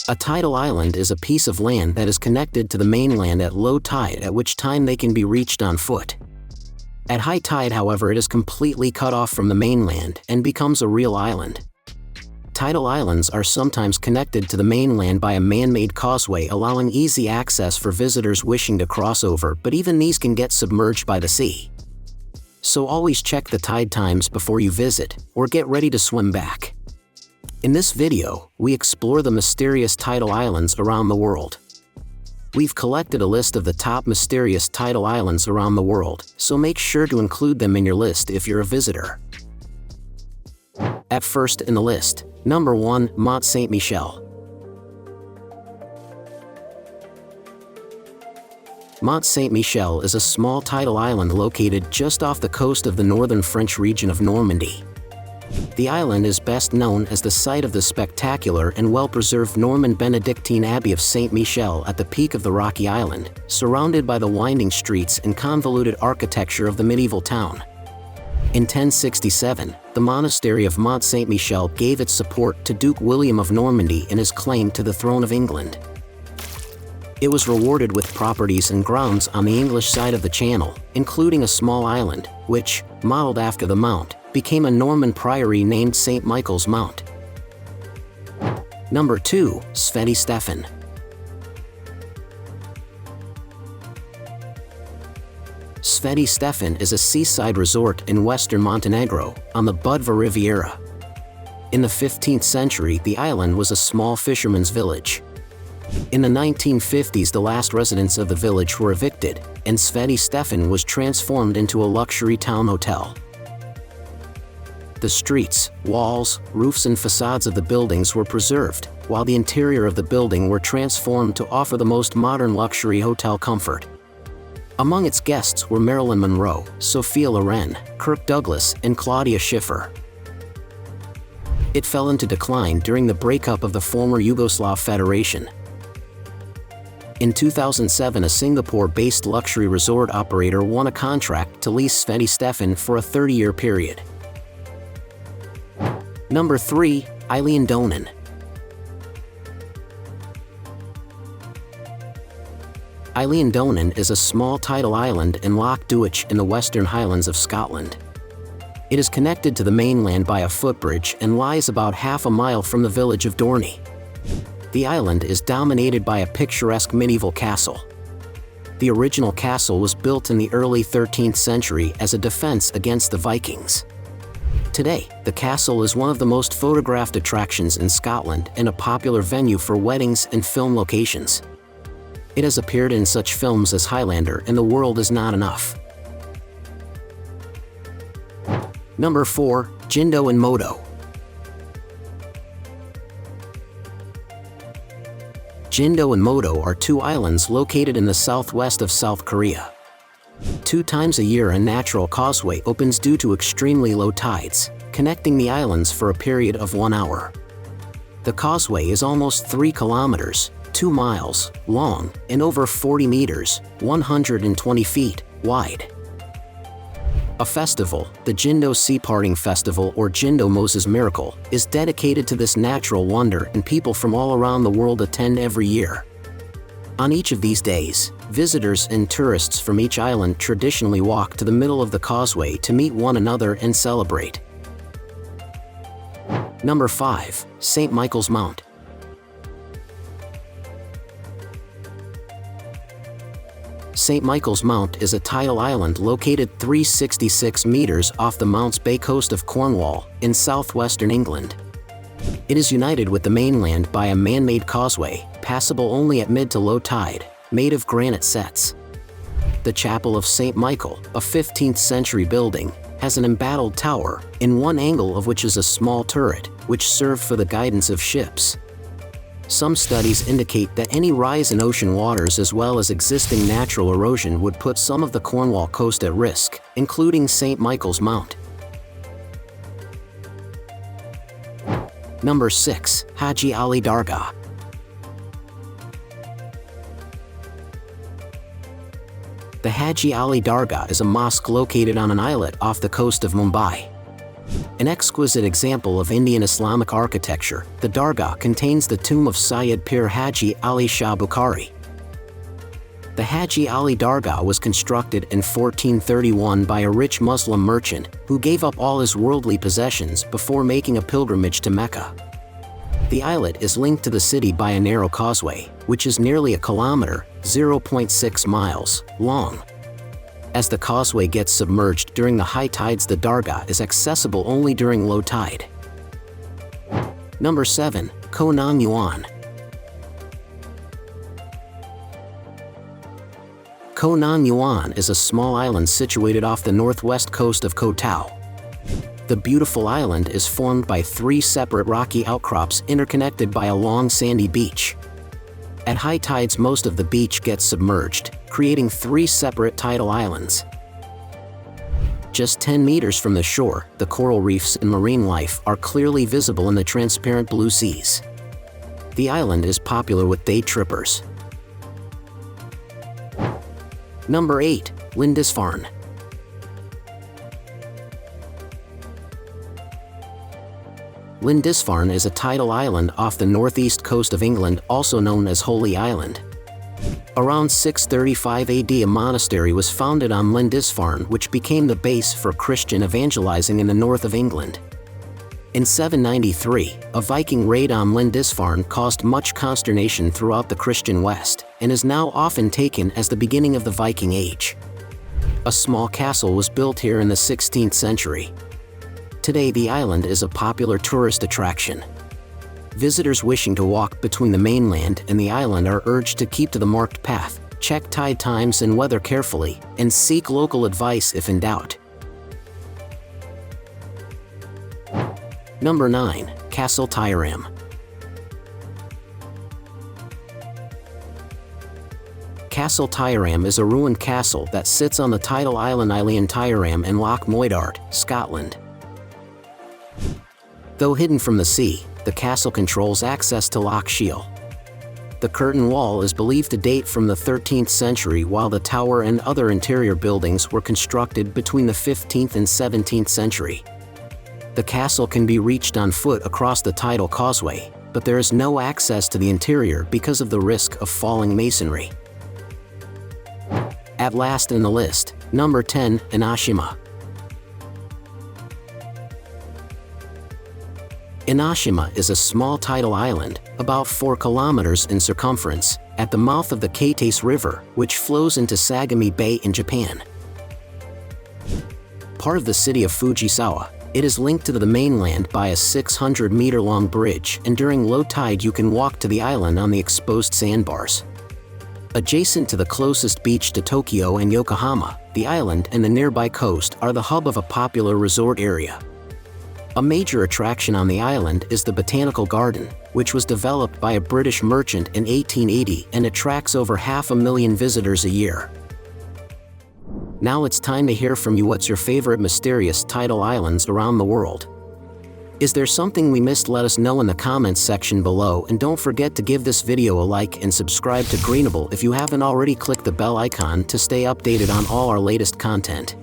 A tidal island is a piece of land that is connected to the mainland at low tide, at which time they can be reached on foot. At high tide, however, it is completely cut off from the mainland and becomes a real island. Tidal islands are sometimes connected to the mainland by a man-made causeway, allowing easy access for visitors wishing to cross over, but even these can get submerged by the sea. So always check the tide times before you visit, or get ready to swim back. In this video, we explore the mysterious tidal islands around the world. We've collected a list of the top mysterious tidal islands around the world, so make sure to include them in your list if you're a visitor. At first in the list, number 1, Mont Saint-Michel. Mont Saint-Michel is a small tidal island located just off the coast of the northern French region of Normandy. The island is best known as the site of the spectacular and well-preserved Norman Benedictine Abbey of Saint-Michel at the peak of the rocky island, surrounded by the winding streets and convoluted architecture of the medieval town. In 1067, the monastery of Mont Saint-Michel gave its support to Duke William of Normandy in his claim to the throne of England. It was rewarded with properties and grounds on the English side of the channel, including a small island, which, modeled after the mount, became a Norman priory named St. Michael's Mount. Number 2, Sveti Stefan. Sveti Stefan is a seaside resort in western Montenegro, on the Budva Riviera. In the 15th century, the island was a small fisherman's village. In the 1950s, the last residents of the village were evicted, and Sveti Stefan was transformed into a luxury town hotel. The streets, walls, roofs and facades of the buildings were preserved, while the interior of the building were transformed to offer the most modern luxury hotel comfort. Among its guests were Marilyn Monroe, Sophia Loren, Kirk Douglas, and Claudia Schiffer. It fell into decline during the breakup of the former Yugoslav Federation. In 2007, a Singapore-based luxury resort operator won a contract to lease Sveti Stefan for a 30-year period. Number 3, Eilean Donan. Eilean Donan is a small tidal island in Loch Duich in the Western Highlands of Scotland. It is connected to the mainland by a footbridge and lies about half a mile from the village of Dorney. The island is dominated by a picturesque medieval castle. The original castle was built in the early 13th century as a defense against the Vikings. Today, the castle is one of the most photographed attractions in Scotland and a popular venue for weddings and film locations. It has appeared in such films as Highlander and The World Is Not Enough. Number 4, Jindo and Modo. Jindo and Modo are two islands located in the southwest of South Korea. 2 times a year, a natural causeway opens due to extremely low tides, connecting the islands for a period of 1 hour. The causeway is almost 3 kilometers, 2 miles, long, and over 40 meters, 120 feet, wide. A festival, the Jindo Sea Parting Festival or Jindo Moses Miracle, is dedicated to this natural wonder, and people from all around the world attend every year. On each of these days, visitors and tourists from each island traditionally walk to the middle of the causeway to meet one another and celebrate. Number 5, St. Michael's Mount. St. Michael's Mount is a tidal island located 366 meters off the Mounts Bay coast of Cornwall, in southwestern England. It is united with the mainland by a man-made causeway, passable only at mid to low tide, made of granite sets. The Chapel of St. Michael, a 15th century building, has an embattled tower, in one angle of which is a small turret, which served for the guidance of ships. Some studies indicate that any rise in ocean waters as well as existing natural erosion would put some of the Cornwall coast at risk, including St. Michael's Mount. Number 6, Haji Ali Dargah. The Haji Ali Dargah is a mosque located on an islet off the coast of Mumbai. An exquisite example of Indian Islamic architecture, the Dargah contains the tomb of Sayyid Pir Haji Ali Shah Bukhari. The Haji Ali Dargah was constructed in 1431 by a rich Muslim merchant who gave up all his worldly possessions before making a pilgrimage to Mecca. The islet is linked to the city by a narrow causeway, which is nearly a kilometer (0.6 miles) long. As the causeway gets submerged during the high tides, the Dargah is accessible only during low tide. Number 7. Nang Yuan. Nang Yuan is a small island situated off the northwest coast of Koh Tao. The beautiful island is formed by 3 separate rocky outcrops interconnected by a long sandy beach. At high tides, most of the beach gets submerged, creating 3 separate tidal islands. Just 10 meters from the shore, the coral reefs and marine life are clearly visible in the transparent blue seas. The island is popular with day trippers. Number 8. Lindisfarne. Lindisfarne is a tidal island off the northeast coast of England, also known as Holy Island. Around 635 AD, a monastery was founded on Lindisfarne, which became the base for Christian evangelizing in the north of England. In 793, a Viking raid on Lindisfarne caused much consternation throughout the Christian West, and is now often taken as the beginning of the Viking Age. A small castle was built here in the 16th century. Today, the island is a popular tourist attraction. Visitors wishing to walk between the mainland and the island are urged to keep to the marked path, check tide times and weather carefully, and seek local advice if in doubt. Number 9. Castle Tioram. Castle Tioram is a ruined castle that sits on the tidal island Eilean Tioram in Loch Moidart, Scotland. Though hidden from the sea, the castle controls access to Loch Shiel. The curtain wall is believed to date from the 13th century, while the tower and other interior buildings were constructed between the 15th and 17th century. The castle can be reached on foot across the tidal causeway, but there is no access to the interior because of the risk of falling masonry. At last in the list, number 10, Enoshima. Enoshima is a small tidal island, about 4 kilometers in circumference, at the mouth of the Kaitase River, which flows into Sagami Bay in Japan. Part of the city of Fujisawa, it is linked to the mainland by a 600-meter-long bridge, and during low tide you can walk to the island on the exposed sandbars. Adjacent to the closest beach to Tokyo and Yokohama, the island and the nearby coast are the hub of a popular resort area. A major attraction on the island is the Botanical Garden, which was developed by a British merchant in 1880 and attracts over 500,000 visitors a year. Now it's time to hear from you. What's your favorite mysterious tidal islands around the world? Is there something we missed? Let us know in the comments section below, and don't forget to give this video a like and subscribe to Greenable if you haven't already. Click the bell icon to stay updated on all our latest content.